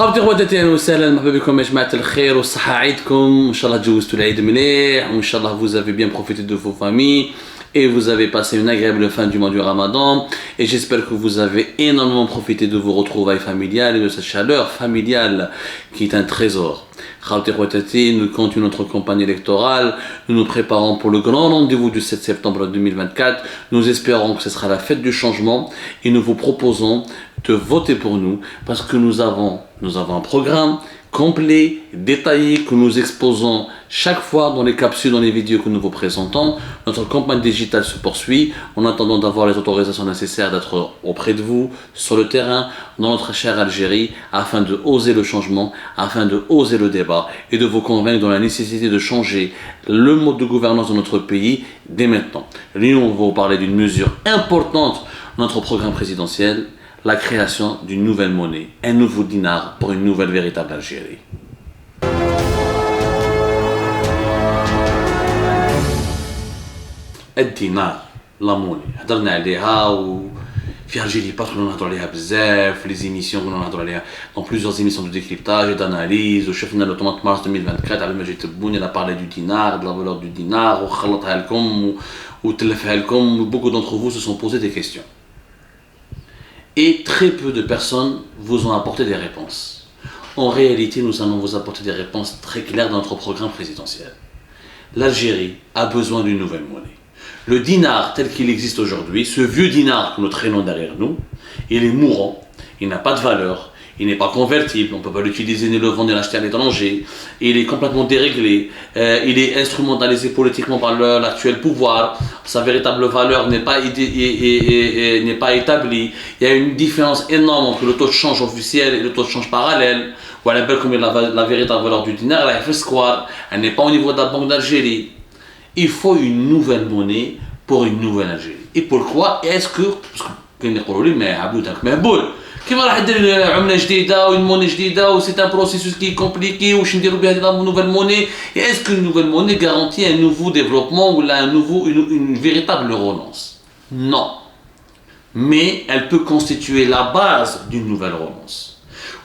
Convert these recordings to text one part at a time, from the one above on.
خاوتي خواتاتي اهلا وسهلا مرحبا بكم يا جماعه الخير والصحه عيدكم ان شاء الله تجوزتوا العيد مليح وان شاء الله vous avez bien profité de vos familles et vous avez passé une agréable fin du mois du Ramadan et j'espère que vous avez énormément profité de vos retrouvailles familiales et de cette chaleur familiale qui est un trésor. Khawti Khawatati, nous continuons notre campagne électorale, nous nous préparons pour le grand rendez-vous du 7 septembre 2024, nous espérons que ce sera la fête du changement et nous vous proposons de voter pour nous parce que nous avons un programme complet, détaillé, que nous exposons chaque fois dans les capsules, dans les vidéos que nous vous présentons. Notre campagne digitale se poursuit en attendant d'avoir les autorisations nécessaires d'être auprès de vous, sur le terrain, dans notre chère Algérie, afin de oser le changement, afin de oser le débat et de vous convaincre dans la nécessité de changer le mode de gouvernance de notre pays dès maintenant. Nous, on va vous parler d'une mesure importante de notre programme présidentiel, la création d'une nouvelle monnaie, un nouveau dinar pour une nouvelle véritable Algérie. الدينار لا موني هضرنا عليها وفي الجيري باسكو نهضروا عليها بزاف في لي زيميسيون كنا نهضروا عليها دون بليزيور زيميسيون دو ديكريبتاج et d'analyse وشفنا لو 30 مارس 2024 على ما جيت تبوني لا بارلي دو دينار de la valeur du dinar وخلطها لكم وتلفها لكم. Beaucoup d'entre vous se sont posé des questions et très peu de personnes vous ont apporté des réponses. En réalité, nous allons vous apporter des réponses très claires dans notre programme présidentiel. L'Algérie a besoin d'une nouvelle monnaie. Le dinar tel qu'il existe aujourd'hui, ce vieux dinar que nous traînons derrière nous, il est mourant, il n'a pas de valeur, il n'est pas convertible, on ne peut pas l'utiliser ni le vendre ni l'acheter à l'étranger, il est complètement déréglé, il est instrumentalisé politiquement par l'actuel pouvoir, sa véritable valeur n'est pas établie, il y a une différence énorme entre le taux de change officiel et le taux de change parallèle, ou à la belle comme la véritable valeur du dinar, elle n'est pas au niveau de la Banque d'Algérie. Il faut une nouvelle monnaie pour une nouvelle Algérie. Et pourquoi est-ce que... Parce que كيف راح ندير عمله جديده وين موني جديده و سي ان بروسيسوس كي كومبليكي واش نديرو بها هذه نوفيل موني et est-ce qu'une nouvelle monnaie garantit un nouveau développement ou une véritable relance? Non, mais elle peut constituer la base d'une nouvelle relance.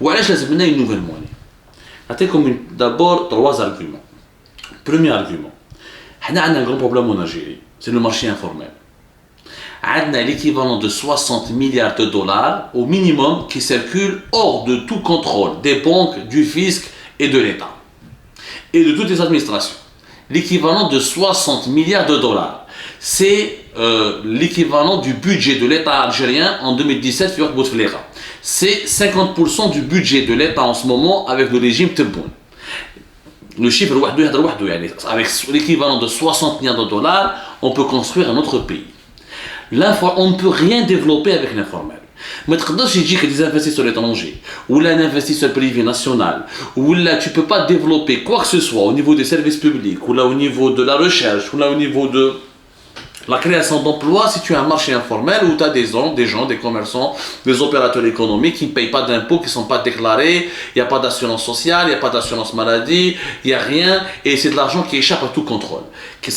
وعلاش لازمنا une nouvelle monnaie? نعطيكم d'abord trois arguments. Premier argument, حنا عندنا un grand problème en Algérie, c'est le marché informel. On a l'équivalent de 60 milliards de dollars au minimum qui circulent hors de tout contrôle des banques, du fisc et de l'État et de toutes les administrations. L'équivalent de 60 milliards de dollars, c'est l'équivalent du budget de l'État algérien en 2017. C'est 50% du budget de l'État en ce moment avec le régime Tebboune. Le chiffre avec l'équivalent de 60 milliards de dollars, on peut construire un autre pays. On ne peut rien développer avec l'informel. Mais tu peux des investisseurs étrangers ou un investisseur privé national ou là tu peux pas développer quoi que ce soit au niveau des services publics ou là au niveau de la recherche ou là au niveau de la création d'emplois si tu as un marché informel où tu as des gens, des commerçants, des opérateurs économiques qui ne payent pas d'impôts, qui ne sont pas déclarés, il n'y a pas d'assurance sociale, il n'y a pas d'assurance maladie, il n'y a rien, et c'est de l'argent qui échappe à tout contrôle.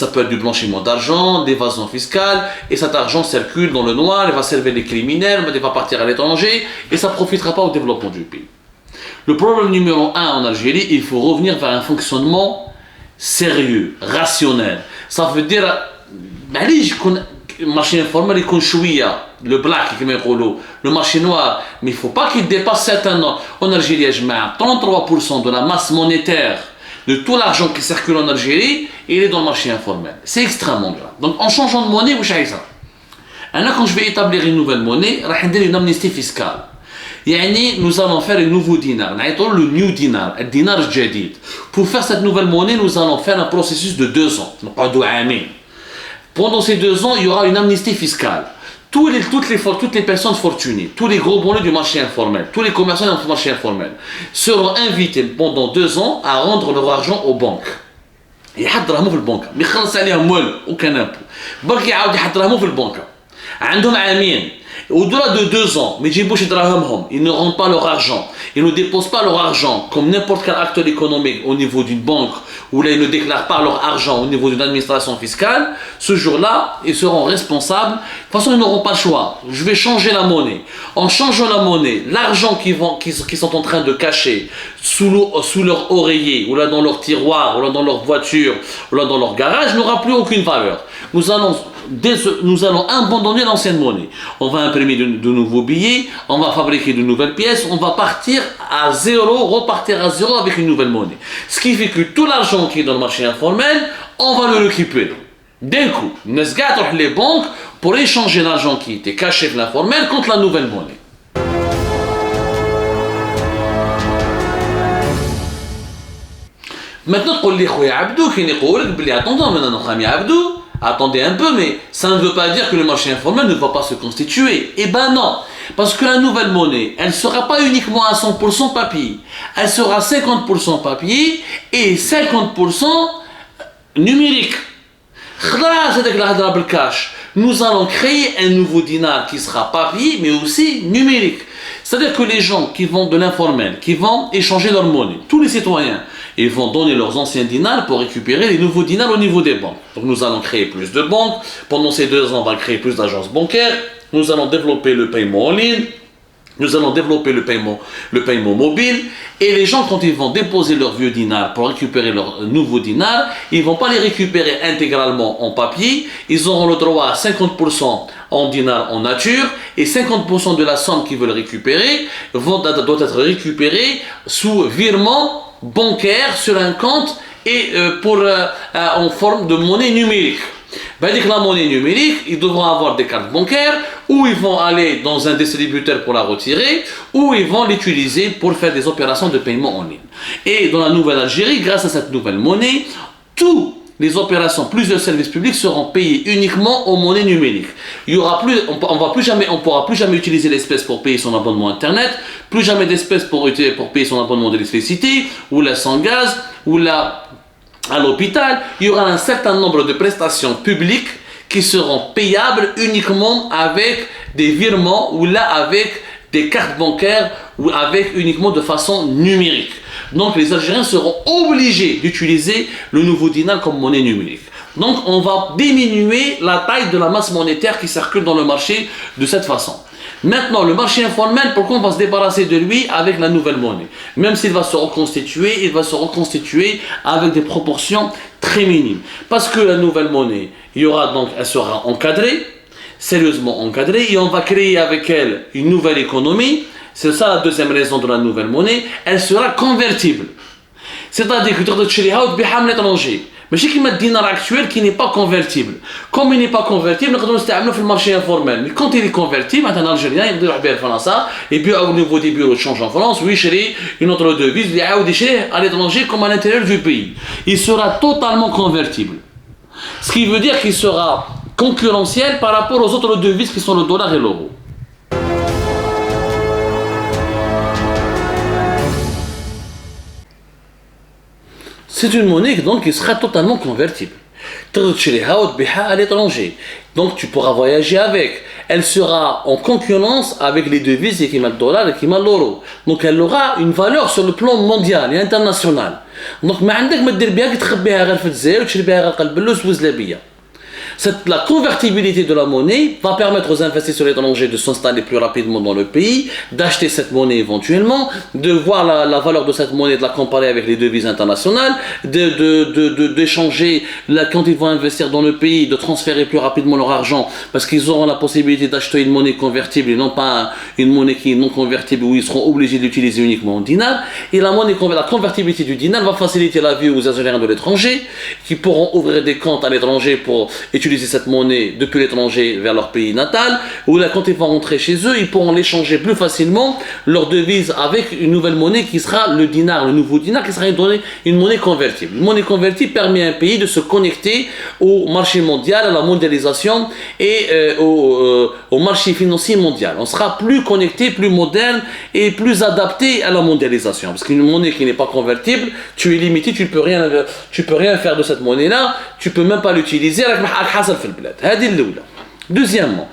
Ça peut être du blanchiment d'argent, d'évasion fiscale, et cet argent circule dans le noir, il va servir les criminels, mais il va partir à l'étranger, et ça ne profitera pas au développement du pays. Le problème numéro 1 en Algérie, il faut revenir vers un fonctionnement sérieux, rationnel. Ça veut dire معليش يكون marché informel يكون شويه le black كما يقولوا le marché noir, mais il faut pas qu'il dépasse certains normes. En Algérie يا جماعه 33% de la masse monétaire de tout l'argent qui circule en Algérie, il est dans le marché informel. C'est extrêmement grave. Donc en changeant de monnaie واش عايزه انا quand je vais établir une nouvelle monnaie راح ندير une amnistie fiscale. يعني nous allons faire un nouveau dinar, le new dinar, le dinar الجديد. Pour faire cette nouvelle monnaie, nous allons faire un processus de 2 ans. نقعدوا عامين. Pendant ces 2 ans, il y aura une amnistie fiscale. Toutes les personnes fortunées, tous les gros bonnets du marché informel, tous les commerçants du marché informel seront invités pendant 2 ans à rendre leur argent aux banques. يحضرهم في البنكة، ما يخلص عليهم والو وكان امبو. برك يعاود يحضرهم في البنكة. عندهم عامين Au-delà de 2 ans, ils ne rendent pas leur argent, ils ne déposent pas leur argent comme n'importe quel acteur économique au niveau d'une banque, ou là ils ne déclarent pas leur argent au niveau d'une administration fiscale. Ce jour-là, ils seront responsables. De toute façon, ils n'auront pas le choix. Je vais changer la monnaie. En changeant la monnaie, l'argent qu'ils sont en train de cacher sous leur oreiller, ou là dans leur tiroir, ou là dans leur voiture, ou là dans leur garage, n'aura plus aucune valeur. Nous allons abandonner l'ancienne monnaie. On va imprimer de nouveaux billets, on va fabriquer de nouvelles pièces, on va partir à zéro, repartir à zéro avec une nouvelle monnaie. Ce qui fait que tout l'argent qui est dans le marché informel, on va le récupérer. D'un coup, nous avons les banques pour échanger l'argent qui était caché de l'informel contre la nouvelle monnaie. Maintenant, attendez un peu, mais ça ne veut pas dire que le marché informel ne va pas se constituer. Eh ben non, parce que la nouvelle monnaie, elle ne sera pas uniquement à 100% papier, elle sera 50% papier et 50% numérique. Nous allons créer un nouveau dinar qui sera papier mais aussi numérique. C'est-à-dire que les gens qui vont de l'informel, qui vont échanger leur monnaie, tous les citoyens, ils vont donner leurs anciens dinars pour récupérer les nouveaux dinars au niveau des banques. Donc nous allons créer plus de banques. Pendant ces 2 ans, on va créer plus d'agences bancaires. Nous allons développer le paiement en ligne. Nous allons développer le paiement mobile. Et les gens, quand ils vont déposer leurs vieux dinars pour récupérer leurs nouveaux dinars, ils ne vont pas les récupérer intégralement en papier. Ils auront le droit à 50% en dinars en nature et 50% de la somme qu'ils veulent récupérer doit être récupérée sous virement bancaire sur un compte et en forme de monnaie numérique. Avec la monnaie numérique, ils devront avoir des cartes bancaires ou ils vont aller dans un distributeur pour la retirer ou ils vont l'utiliser pour faire des opérations de paiement en ligne. Et dans la Nouvelle-Algérie, grâce à cette nouvelle monnaie, tous les opérations, plusieurs services publics seront payés uniquement en monnaie numérique. Il y aura plus, on pourra plus jamais utiliser l'espèce pour payer son abonnement internet, plus jamais d'espèces pour payer son abonnement d'électricité, ou là sans gaz, ou là à l'hôpital. Il y aura un certain nombre de prestations publiques qui seront payables uniquement avec des virements, ou là avec des cartes bancaires, ou avec uniquement de façon numérique. Donc les Algériens seront obligés d'utiliser le nouveau dinar comme monnaie numérique. Donc on va diminuer la taille de la masse monétaire qui circule dans le marché de cette façon. Maintenant, le marché informel, pourquoi on va se débarrasser de lui avec la nouvelle monnaie? Même s'il va se reconstituer, il va se reconstituer avec des proportions très minimes. Parce que la nouvelle monnaie, elle sera encadrée, sérieusement encadrée, et on va créer avec elle une nouvelle économie. C'est ça la deuxième raison de la nouvelle monnaie. Elle sera convertible. C'est-à-dire que tu vas acheter l'étranger. Mais c'est le dinar actuel qui n'est pas convertible. Comme il n'est pas convertible, nous pouvons l'utiliser sur le marché informel. Mais quand il est convertible, un Algérien, il peut aller en France, et puis au niveau des bureaux de change en France, il achète une autre devise, il achète à l'étranger comme à l'intérieur du pays. Il sera totalement convertible. Ce qui veut dire qu'il sera concurrentiel par rapport aux autres devises qui sont le dollar et l'euro. C'est une monnaie donc qui sera totalement convertible. À l'étranger. Donc tu pourras voyager avec. Elle sera en concurrence avec les devises qui mettent le dollar et qui mettent l'euro. Donc elle aura une valeur sur le plan mondial et international. Donc ما عندك ما دير بها تخبيها غير في الجزائر وتشري بها غير قلب اللوز وزلابيه. La convertibilité de la monnaie va permettre aux investisseurs étrangers de s'installer plus rapidement dans le pays, d'acheter cette monnaie éventuellement, de voir la valeur de cette monnaie, de la comparer avec les devises internationales, d'échanger quand ils vont investir dans le pays, de transférer plus rapidement leur argent parce qu'ils auront la possibilité d'acheter une monnaie convertible et non pas une monnaie qui est non convertible où ils seront obligés d'utiliser uniquement en dinar. Et la convertibilité du dinar va faciliter la vie aux Algériens de l'étranger qui pourront ouvrir des comptes à l'étranger pour utiliser cette monnaie depuis l'étranger vers leur pays natal, ou là quand ils vont rentrer chez eux, ils pourront l'échanger plus facilement, leur devise avec une nouvelle monnaie qui sera le dinar, le nouveau dinar qui sera une monnaie convertible. Une monnaie convertible permet à un pays de se connecter au marché mondial, à la mondialisation et au marché financier mondial. On sera plus connecté, plus moderne et plus adapté à la mondialisation. Parce qu'une monnaie qui n'est pas convertible, tu es limité, tu peux rien faire de cette monnaie-là, tu peux même pas l'utiliser. حصل في البلاد هذه الأولى. Deuxièmement,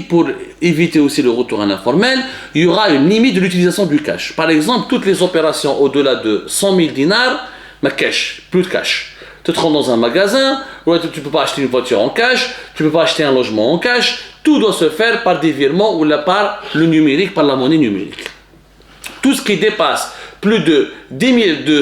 pour éviter aussi le retour à l'informel, il y aura une limite de l'utilisation du cash. Par exemple, toutes les opérations au-delà de 100 000 dinars, mais cash, plus de cash. Tu te rends dans un magasin, tu ne peux pas acheter une voiture en cash, tu ne peux pas acheter un logement en cash, tout doit se faire par des virements ou par le numérique, par la monnaie numérique. Tout ce qui dépasse plus de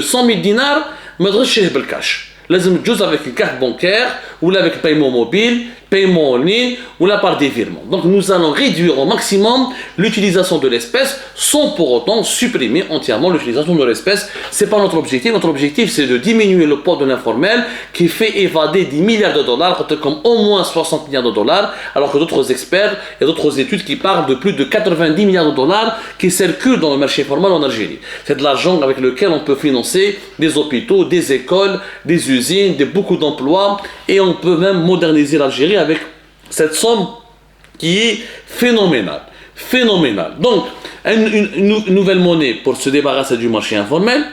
100 000 dinars, ما تقدرش تشريه بالكاش. لازم تجوز avec une carte bancaire ou avec le paiement mobile, paiement en ligne ou par des virements. Donc nous allons réduire au maximum l'utilisation de l'espèce sans pour autant supprimer entièrement l'utilisation de l'espèce. Ce n'est pas notre objectif. Notre objectif c'est de diminuer le poids de l'informel qui fait évader 10 milliards de dollars, comme au moins 60 milliards de dollars, alors que d'autres experts et d'autres études qui parlent de plus de 90 milliards de dollars qui circulent dans le marché informel en Algérie. C'est de l'argent avec lequel on peut financer des hôpitaux, des écoles, des usines, beaucoup d'emplois, et on peut même moderniser l'Algérie avec cette somme qui est phénoménale. Phénoménale. Donc, une nouvelle monnaie pour se débarrasser du marché informel,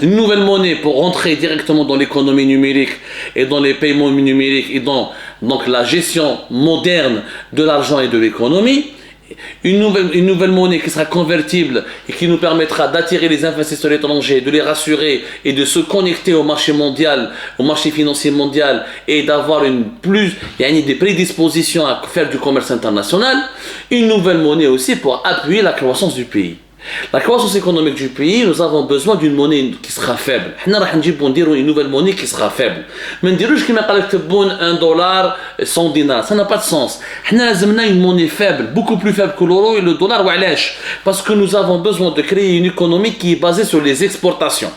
une nouvelle monnaie pour rentrer directement dans l'économie numérique et dans les paiements numériques et dans donc, la gestion moderne de l'argent et de l'économie. Une nouvelle monnaie qui sera convertible et qui nous permettra d'attirer les investisseurs étrangers, de les rassurer et de se connecter au marché mondial, au marché financier mondial et d'avoir des prédispositions à faire du commerce international. Une nouvelle monnaie aussi pour appuyer la croissance du pays. La croissance économique du pays, nous avons besoin d'une monnaie qui sera faible. Nous allons une nouvelle monnaie qui sera faible. Mais ne dirons pas $1, 100 dinars. Ça n'a pas de sens. Nous avons une monnaie faible, beaucoup plus faible que l'euro et le dollar. Parce que nous avons besoin de créer une économie qui est basée sur les exportations.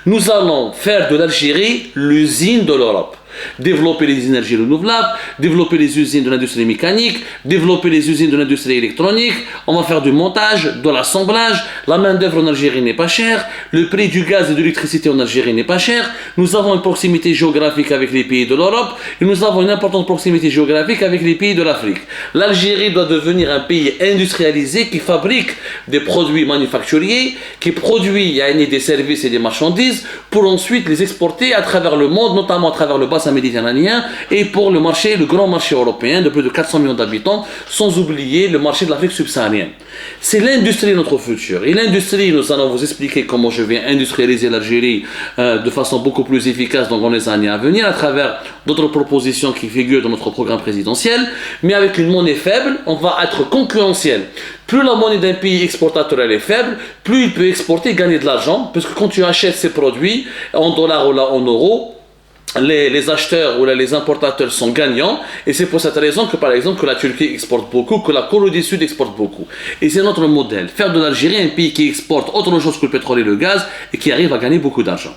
Nous allons faire de l'Algérie l'usine de l'Europe. Développer les énergies renouvelables, développer les usines de l'industrie mécanique, développer les usines de l'industrie électronique. On va faire du montage, de l'assemblage. La main d'œuvre en Algérie n'est pas chère. Le prix du gaz et de l'électricité en Algérie n'est pas cher. Nous avons une proximité géographique avec les pays de l'Europe et nous avons une importante proximité géographique avec les pays de l'Afrique. L'Algérie doit devenir un pays industrialisé qui fabrique des produits manufacturiers, qui produit des services et des marchandises pour ensuite les exporter à travers le monde, notamment à travers le bassin méditerranéen et pour le grand marché européen de plus de 400 millions d'habitants, sans oublier le marché de l'Afrique subsaharienne. C'est l'industrie notre futur. Et l'industrie, nous allons vous expliquer comment je vais industrialiser l'Algérie de façon beaucoup plus efficace dans les années à venir à travers d'autres propositions qui figurent dans notre programme présidentiel. Mais avec une monnaie faible, on va être concurrentiel. Plus la monnaie d'un pays exportateur elle est faible, plus il peut exporter et gagner de l'argent, parce que quand tu achètes ces produits en dollars ou là en euros, les acheteurs ou les importateurs sont gagnants, et c'est pour cette raison que par exemple que la Turquie exporte beaucoup, que la Corée du Sud exporte beaucoup. Et c'est notre modèle, faire de l'Algérie un pays qui exporte autre chose que le pétrole et le gaz et qui arrive à gagner beaucoup d'argent.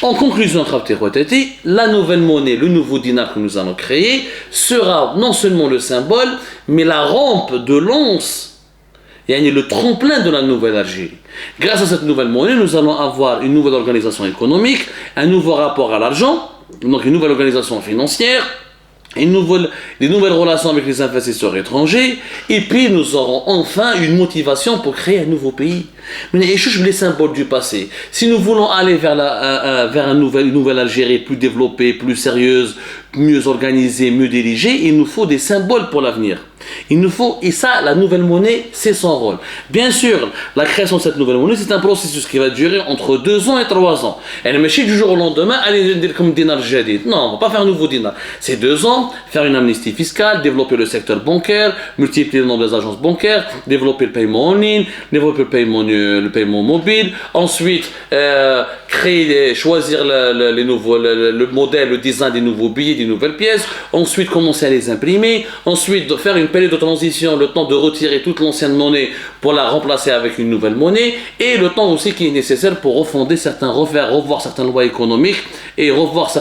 En conclusion, la nouvelle monnaie, le nouveau dinar que nous allons créer sera non seulement le symbole, mais la rampe de lance, le tremplin de la nouvelle Algérie. Grâce à cette nouvelle monnaie, nous allons avoir une nouvelle organisation économique, un nouveau rapport à l'argent, donc une nouvelle organisation financière, des nouvelles relations avec les investisseurs étrangers, et puis nous aurons enfin une motivation pour créer un nouveau pays. Mais les symboles du passé. Si nous voulons aller vers une nouvelle Algérie plus développée, plus sérieuse, mieux organisée, mieux dirigée, il nous faut des symboles pour l'avenir. Et ça, la nouvelle monnaie, c'est son rôle. Bien sûr, la création de cette nouvelle monnaie, c'est un processus qui va durer entre 2 ans et 3 ans. Elle ne du jour au lendemain, allez dire comme dinar jadid. Non, on ne va pas faire un nouveau dinar. C'est 2 ans, faire une amnistie fiscale, développer le secteur bancaire, multiplier le nombre des agences bancaires, développer le paiement en ligne, développer le paiement mobile, ensuite choisir le modèle, le design des nouveaux billets, des nouvelles pièces, ensuite commencer à les imprimer, ensuite faire une période de transition, le temps de retirer toute l'ancienne monnaie pour la remplacer avec une nouvelle monnaie, et le temps aussi qui est nécessaire pour revoir certaines lois économiques et revoir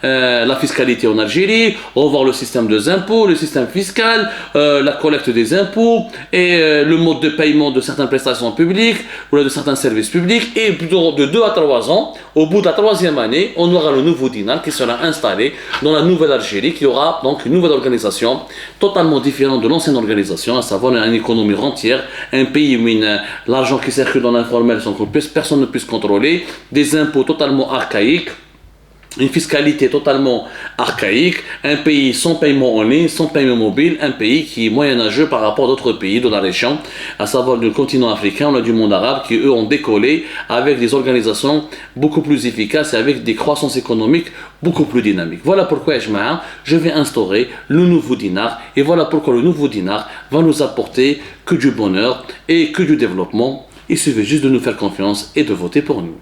la fiscalité en Algérie, revoir le système des impôts, le système fiscal, la collecte des impôts et le mode de paiement de certaines prestations publiques ou de certains services publics. Et de 2 à 3 ans, au bout de la 3e année, on aura le nouveau dinar qui sera installé dans la nouvelle Algérie, qui aura donc une nouvelle organisation totalement différente de l'ancienne organisation, à savoir une économie rentière, un pays où l'argent qui circule dans l'informel sans que personne ne puisse contrôler, des impôts totalement archaïques, une fiscalité totalement archaïque, un pays sans paiement en ligne, sans paiement mobile, un pays qui est moyenâgeux par rapport à d'autres pays de la région, à savoir du continent africain ou du monde arabe, qui eux ont décollé avec des organisations beaucoup plus efficaces et avec des croissances économiques beaucoup plus dynamiques. Voilà pourquoi je vais instaurer le nouveau dinar, et voilà pourquoi le nouveau dinar va nous apporter que du bonheur et que du développement. Il suffit juste de nous faire confiance et de voter pour nous.